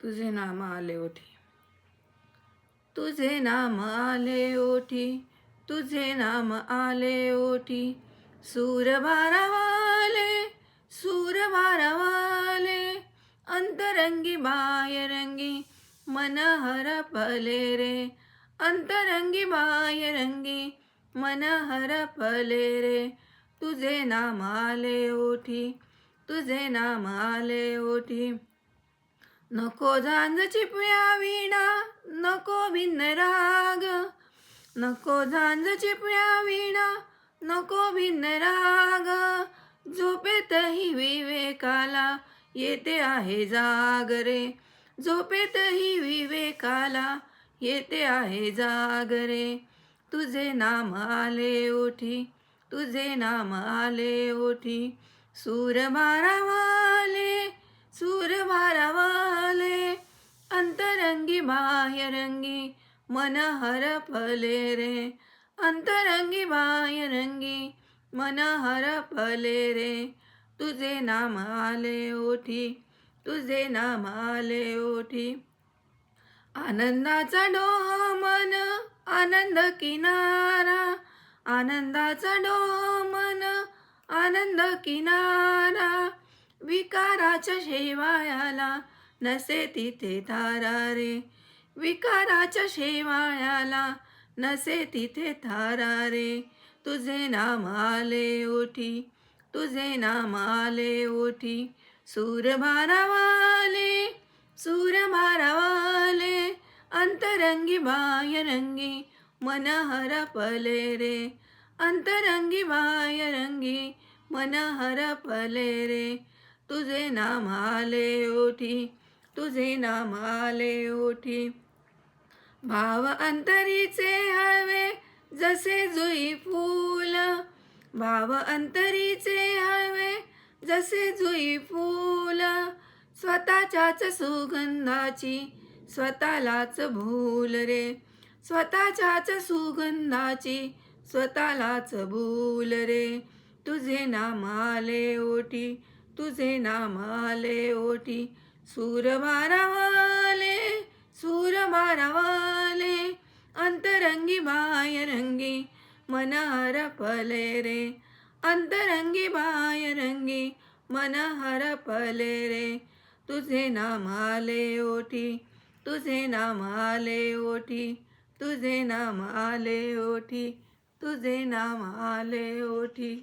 तुझे नाम आले ओठी, तुझे नाम आले ओठी, तुझे नाम आले ओठी. सूर भारावाले, सूर भारावाले, अंतरंगी बाह्यरंगी मन हरपले रे. अंतरंगी बाह्यरंगी मन हरपले रे. तुझे नाम आले ओठी, तुझे नाम आले ओठी. नको झांज चिपळ्या वीणा, नको भिन्न राग. नको झांज चिपळ्या वीणा, नको भिन्न राग. झोपेतही विवेकाला येते आहे जाग रे. झोपेतही विवेकाला येते आहे जाग रे. तुझे नाम आले ओठी, तुझे नाम आले ओठी. सूर भारावाले, सूर भारावाले, अंतरंगी बाह्यरंगी मन हरपले रे. अंतरंगी बाह्यरंगी मन हरपले रे. तुझे नाम आले ओठी, तुझे नाम आले ओठी. आनंदाचा डोह मन, आनंद किनारा. आनंदाचा डोह मन, आनंद किनारा. विकाराच्या शेवाळ्याला नसे तिथे थारा रे. विकाराच्या शेवाळ्याला नसे तिथे थारा रे. तुझे नाम आले ओठी, तुझे नाम आले ओठी. सूर भारावाले, सूर भारावाले, अंतरंगी बाह्यरंगी मन हरपले रे. अंतरंगी बाह्यरंगी मन हरपले रे. तुझे नाम आले ओठी, तुझे नाम आले ओठी. भाव अंतरीचे हळवे जसे जुई फूल. भाव अंतरीचे हळवे जसे जुई फूल. स्वतःच्याच सुगंधाची स्वतःलाच भूल रे. स्वतःच्याच सुगंधाची स्वतःलाच भूल रे. तुझे नाम आले ओठी, तुझे नाम आले ओठी. सूर भारावाले, सूर भारावाले, अंतरंगी बाह्यरंगी मन हरपले रे. अंतरंगी बाह्यरंगी मन हरपले रे. तुझे नाम आले ओठी, तुझे नाम आले ओठी. तुझे नाम आले ओठी, तुझे नाम आले ओठी.